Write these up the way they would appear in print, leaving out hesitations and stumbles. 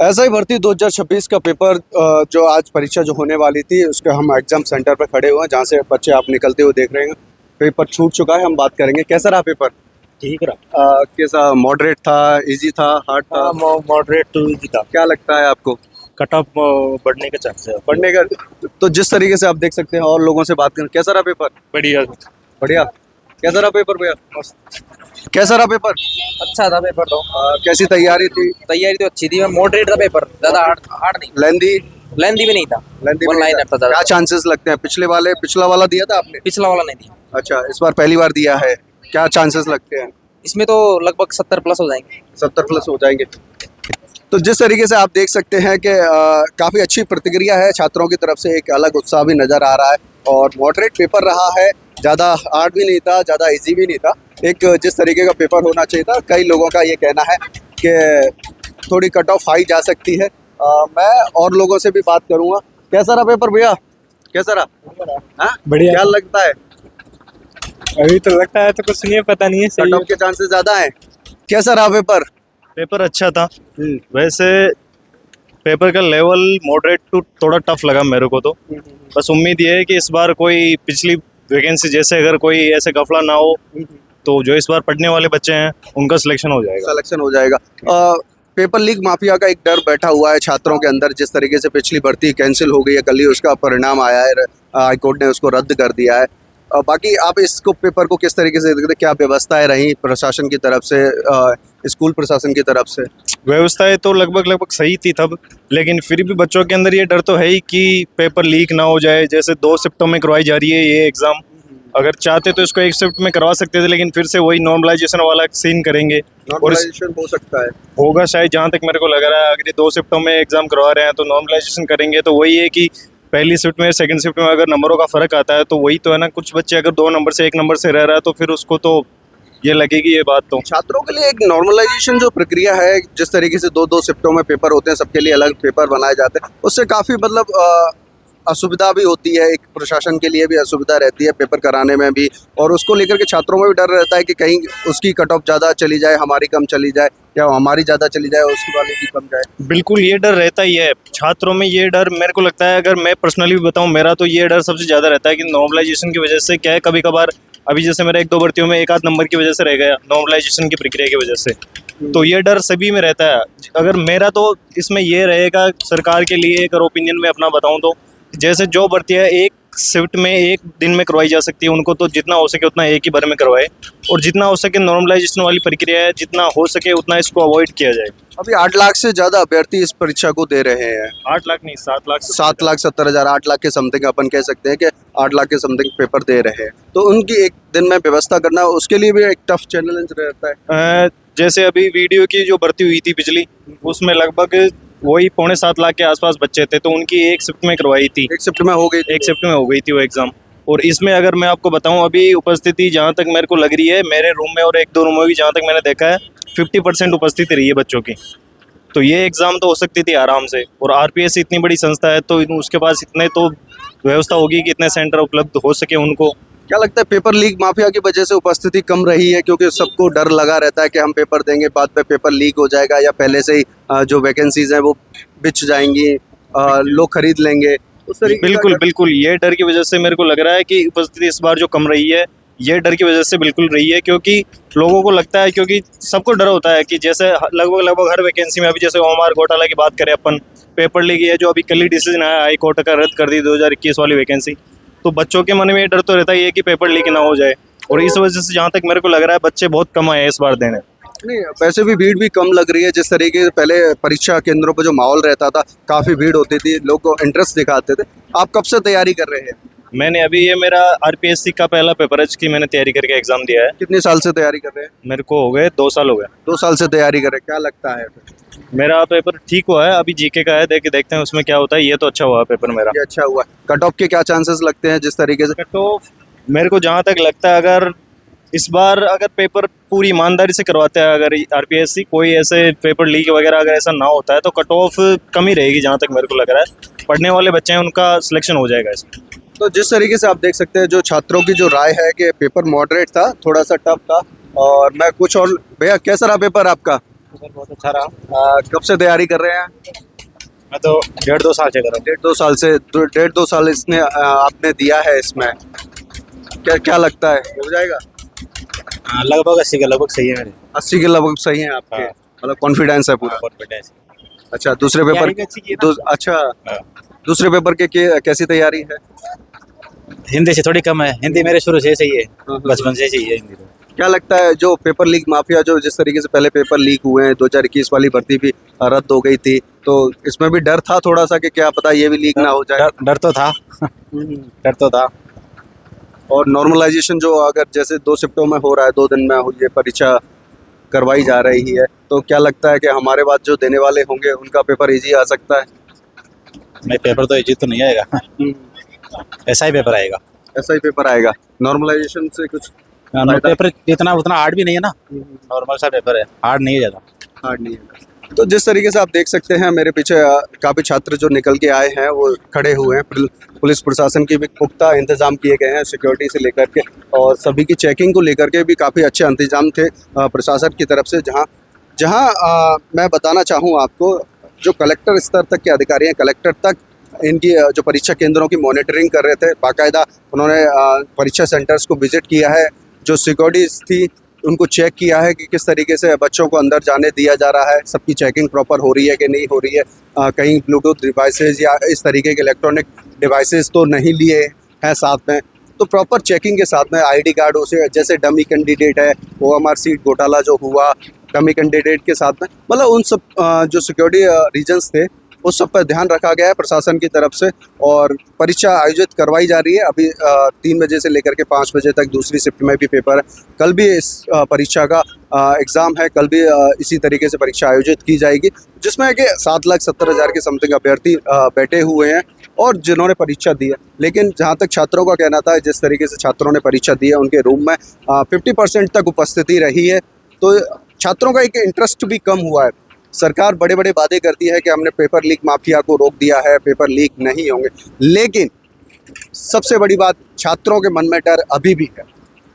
ऐसा ही भर्ती 2026 का पेपर जो आज परीक्षा जो होने वाली थी उसके हम एग्जाम सेंटर पर खड़े हुए हैं, जहाँ से बच्चे आप निकलते हुए देख रहे हैं। पेपर छूट चुका है, हम बात करेंगे कैसा रहा पेपर। ठीक रहा। कैसा, मॉडरेट था, इजी था, हार्ड था? मॉडरेट टू इजी था। क्या लगता है आपको? कट ऑफ बढ़ने के चांस है। पढ़ने का तो जिस तरीके से आप देख सकते हैं, और लोगों से बात करें, कैसा रहा पेपर? बढ़िया। बढ़िया। कैसा रहा पेपर भैया? कैसा रहा पेपर? अच्छा था पेपर तो। कैसी तैयारी थी? तैयारी तो अच्छी थी, मैं मॉडरेट था पेपर, ज्यादा हार्ड नहीं, लेंदी? लेंथी भी नहीं था। लेंदी वन लाइनर था क्या ज्यादा। चांसेस लगते हैं? पिछला वाला दिया था आपने? पिछला वाला नहीं दिया। अच्छा, इस बार पहली बार दिया है, क्या चांसेस लगते हैं? इसमें तो लगभग 70 प्लस हो जाएंगे। 70 प्लस हो जाएंगे। तो जिस तरीके से आप देख सकते हैं कि काफ़ी अच्छी प्रतिक्रिया है छात्रों की तरफ से, एक अलग उत्साह भी नज़र आ रहा है। और मॉडरेट पेपर रहा है, ज़्यादा हार्ड भी नहीं था, ज़्यादा इजी भी नहीं था, एक जिस तरीके का पेपर होना चाहिए था। कई लोगों का ये कहना है कि थोड़ी कट ऑफ हाई जा सकती है। मैं और लोगों से भी बात करूँगा। कैसा रहा पेपर भैया? कैसा रहा? हाँ, बढ़िया। क्या लगता है? अभी तो लगता है तो कुछ नहीं है, पता नहीं है। कट ऑफ के चांसेस ज़्यादा हैं। कैसा रहा पेपर? पेपर अच्छा था। वैसे पेपर का लेवल मॉडरेट टू थोड़ा टफ लगा मेरे को तो। बस उम्मीद ये है कि इस बार कोई पिछली वैकेंसी जैसे अगर कोई ऐसे गफला ना हो, तो जो इस बार पढ़ने वाले बच्चे हैं उनका सिलेक्शन हो जाएगा। सिलेक्शन हो जाएगा। पेपर लीक माफिया का एक डर बैठा हुआ है छात्रों के अंदर। जिस तरीके से पिछली भर्ती कैंसिल हो गई है, कल ही उसका परिणाम आया है, हाईकोर्ट ने उसको रद्द कर दिया है। बाकी आप इसको पेपर को किस तरीके से देखते हैं? क्या व्यवस्थाएं रही प्रशासन की तरफ से, स्कूल प्रशासन की तरफ से? व्यवस्थाएं तो लगभग सही थी तब, लेकिन फिर भी बच्चों के अंदर ये डर तो है ही कि पेपर लीक ना हो जाए। जैसे 2 शिफ्टों में करवाई जा रही है ये एग्ज़ाम, अगर चाहते तो इसको 1 शिफ्ट में करवा सकते थे, लेकिन फिर से वही नॉर्मलाइजेशन वाला सीन करेंगे। नॉर्मलाइजेशन हो सकता है, होगा शायद, जहाँ तक मेरे को लग रहा है। अगर ये 2 शिफ्टों में एग्जाम करवा रहे हैं तो नॉर्मलाइजेशन करेंगे, तो वही है कि पहली शिफ्ट में सेकंड शिफ्ट में अगर नंबरों का फर्क आता है तो वही तो है ना। कुछ बच्चे अगर 2 नंबर से 1 नंबर से रह रहा है तो फिर उसको तो ये लगेगी ये बात। तो छात्रों के लिए एक नॉर्मलाइजेशन जो प्रक्रिया है, जिस तरीके से 2-2 शिफ्टों में पेपर होते हैं, सबके लिए अलग पेपर बनाए जाते हैं, उससे काफ़ी मतलब असुविधा भी होती है। एक प्रशासन के लिए भी असुविधा रहती है पेपर कराने में भी, और उसको लेकर के छात्रों में भी डर रहता है कि कहीं उसकी कट ऑफ ज़्यादा चली जाए, हमारी कम चली जाए, या हमारी ज़्यादा चली जाए उसकी वाले की कम जाए। बिल्कुल ये डर रहता ही है छात्रों में। ये डर मेरे को लगता है, अगर मैं पर्सनली भी बताऊं, मेरा तो ये डर सबसे ज़्यादा रहता है कि नॉर्मलाइजेशन की वजह से क्या है, कभी कभार अभी जैसे मेरा 1-2 भर्तियों में 1 आध नंबर की वजह से रह गया नॉर्मलाइजेशन की प्रक्रिया की वजह से, तो ये डर सभी में रहता है। अगर मेरा तो इसमें ये रहेगा सरकार के लिए, अगर ओपिनियन में अपना बताऊं तो, जैसे जो भर्तियाँ 1 शिफ्ट में 1 दिन में करवाई जा सकती है, उनको तो जितना हो सके उतना एक ही बार में करवाए, और जितना हो सके नॉर्मलाइजेशन वाली प्रक्रिया है, जितना हो सके उतना इसको अवॉइड किया जाए। अभी 8 लाख से ज़्यादा अभ्यर्थी इस परीक्षा को दे रहे हैं। 8 लाख नहीं, 7 लाख। 7,70,000, 8 लाख के समथिंग अपन कह सकते हैं कि 8 लाख के समथिंग पेपर दे रहे हैं। तो उनकी एक दिन में व्यवस्था करना, उसके लिए भी एक टफ चैलेंज रहता है। जैसे अभी वीडियो की जो भर्ती हुई थी पिछली, उसमें लगभग वही 7.25 लाख के आसपास बच्चे थे, तो उनकी 1 शिफ्ट में करवाई थी। 1 शिफ्ट में हो गई थी। 1 शिफ्ट में हो गई थी वो एग्ज़ाम। और इसमें अगर मैं आपको बताऊं, अभी उपस्थिति जहां तक मेरे को लग रही है, मेरे रूम में और 1-2 रूम में भी जहां तक मैंने देखा है, 50% उपस्थिति रही है बच्चों की। तो ये एग्ज़ाम तो हो सकती थी आराम से, और आरपीएससी इतनी बड़ी संस्था है तो उसके पास इतने तो व्यवस्था होगी कि इतने सेंटर उपलब्ध हो सके उनको। क्या लगता है पेपर लीक माफिया की वजह से उपस्थिति कम रही है? क्योंकि सबको डर लगा रहता है कि हम पेपर देंगे, बाद में पेपर लीक हो जाएगा, या पहले से ही जो वैकेंसीज हैं वो बिछ जाएंगी, लोग खरीद लेंगे, उस तरीके बिल्कुल ये डर की वजह से मेरे को लग रहा है कि उपस्थिति इस बार जो कम रही है, ये डर की वजह से बिल्कुल रही है। क्योंकि लोगों को लगता है, क्योंकि सबको डर होता है कि जैसे लगभग हर वैकेंसी में, अभी जैसे ओमआर घोटाला की बात करें अपन, पेपर लीक है जो अभी कल ही डिसीजन आया हाई कोर्ट का, रद्द कर दी 2021 वाली वैकेंसी। तो बच्चों के मन में ये डर तो रहता ही है कि पेपर लीक ना हो जाए, और इस वजह से जहाँ तक मेरे को लग रहा है बच्चे बहुत कम आए हैं इस बार देने। नहीं, वैसे भी भीड़ भी कम लग रही है। जिस तरीके से पहले परीक्षा केंद्रों पर जो माहौल रहता था, काफ़ी भीड़ होती थी, लोग इंटरेस्ट दिखाते थे। आप कब से तैयारी कर रहे हैं? मैंने अभी, ये मेरा आरपीएससी का पहला पेपर है जिसकी मैंने तैयारी करके एग्जाम दिया है। कितने साल से तैयारी कर रहे हैं? मेरे को हो गए 2 साल हो गए। 2 साल से तैयारी कर रहे हैं। क्या लगता है? मेरा पेपर ठीक हुआ है, अभी जीके का है, देखते हैं उसमें क्या होता है। ये तो अच्छा हुआ पेपर मेरा। ये अच्छा हुआ। कट ऑफ के क्या चांसेस लगते हैं जिस तरीके से? कट ऑफ मेरे को जहाँ तक लगता है, अगर इस बार अगर पेपर पूरी ईमानदारी से करवाते हैं, अगर आरपीएससी, कोई ऐसे पेपर लीक वगैरह अगर ऐसा ना होता है, तो कट ऑफ कम ही रहेगी जहाँ तक मेरे को लग रहा है। पढ़ने वाले बच्चे हैं उनका सिलेक्शन हो जाएगा इसमें। तो जिस तरीके से आप देख सकते हैं, जो छात्रों की जो राय है कि पेपर मॉडरेट था, थोड़ा सा टफ था। और मैं कुछ और, भैया कैसा रहा पेपर आपका? पेपर बहुत अच्छा रहा। कब से तैयारी कर रहे हैं? मैं तो 1.5-2 साल से कर रहा हूँ। 1.5-2 साल से 1.5-2 साल इसने आपने दिया है इसमें, क्या क्या लगता है हो जाएगा? लगभग 80 के लगभग सही है मेरे। 80 के लगभग सही है आपके, हाँ। मतलब कॉन्फिडेंस है पूरा। कॉन्फिडेंस। अच्छा दूसरे पेपर तैयारी भी अच्छी की है ना? अच्छा हाँ। दूसरे पेपर के कैसी तैयारी है? हिंदी से थोड़ी कम है, हिंदी मेरे शुरू से सही है, हाँ। बचपन से सही है हिंदी तो। क्या लगता है जो पेपर लीक माफिया जो जिस तरीके से पहले पेपर लीक हुए हैं, 2021 वाली भर्ती भी रद्द हो गई थी, तो इसमें भी डर था थोड़ा सा कि क्या पता ये भी लीक ना हो जाए? डर तो था। डर तो था। और नॉर्मलाइजेशन जो अगर जैसे 2 शिफ्टों में हो रहा है, 2 दिन में ये परीक्षा करवाई जा रही है, तो क्या लगता है कि हमारे बाद जो देने वाले होंगे उनका पेपर इजी आ सकता है? नहीं, पेपर तो इजी तो नहीं आएगा। ऐसा ही पेपर आएगा। ऐसा ही पेपर आएगा, नॉर्मलाइजेशन से कुछ पेपर इतना उतना हार्ड भी नहीं है ना, नॉर्मल सा पेपर है, हार्ड नहीं है ज़्यादा। हार्ड नहीं है। तो जिस तरीके से आप देख सकते हैं मेरे पीछे काफ़ी छात्र जो निकल के आए हैं वो खड़े हुए हैं। पुलिस प्रशासन की भी पुख्ता इंतजाम किए गए हैं सिक्योरिटी से लेकर के, और सभी की चेकिंग को लेकर के भी काफ़ी अच्छे इंतजाम थे प्रशासन की तरफ से। जहां मैं बताना चाहूं आपको, जो कलेक्टर स्तर तक के अधिकारी हैं, कलेक्टर तक इनकी जो परीक्षा केंद्रों की मॉनिटरिंग कर रहे थे, बाकायदा उन्होंने परीक्षा सेंटर्स को विजिट किया है। जो सिक्योरिटीज़ थी उनको चेक किया है कि किस तरीके से बच्चों को अंदर जाने दिया जा रहा है, सबकी चेकिंग प्रॉपर हो रही है कि नहीं हो रही है, कहीं ब्लूटूथ डिवाइसेस या इस तरीके के इलेक्ट्रॉनिक डिवाइसेस तो नहीं लिए हैं साथ में। तो प्रॉपर चेकिंग के साथ में आईडी कार्ड, उसे जैसे डमी कैंडिडेट है, ओएमआर सीट घोटाला जो हुआ डमी कैंडिडेट के साथ में, मतलब उन सब जो सिक्योरिटी रीजन्स थे उस सब पर ध्यान रखा गया है प्रशासन की तरफ से। और परीक्षा आयोजित करवाई जा रही है अभी 3 बजे से लेकर के 5 बजे तक, दूसरी शिफ्ट में भी पेपर है। कल भी इस परीक्षा का एग्ज़ाम है, कल भी इसी तरीके से परीक्षा आयोजित की जाएगी, जिसमें कि 7,70,000 के समथिंग अभ्यर्थी बैठे हुए हैं और जिन्होंने परीक्षा दी है। लेकिन जहाँ तक छात्रों का कहना था, जिस तरीके से छात्रों ने परीक्षा दी है उनके रूम में 50% तक उपस्थिति रही है, तो छात्रों का एक इंटरेस्ट भी कम हुआ है। सरकार बड़े बड़े वादे करती है कि हमने पेपर लीक माफिया को रोक दिया है, पेपर लीक नहीं होंगे, लेकिन सबसे बड़ी बात छात्रों के मन में डर अभी भी है।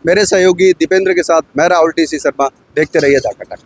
मेरे सहयोगी दीपेंद्र के साथ मैं राहुल टी सी शर्मा, देखते रहिए झारखंड।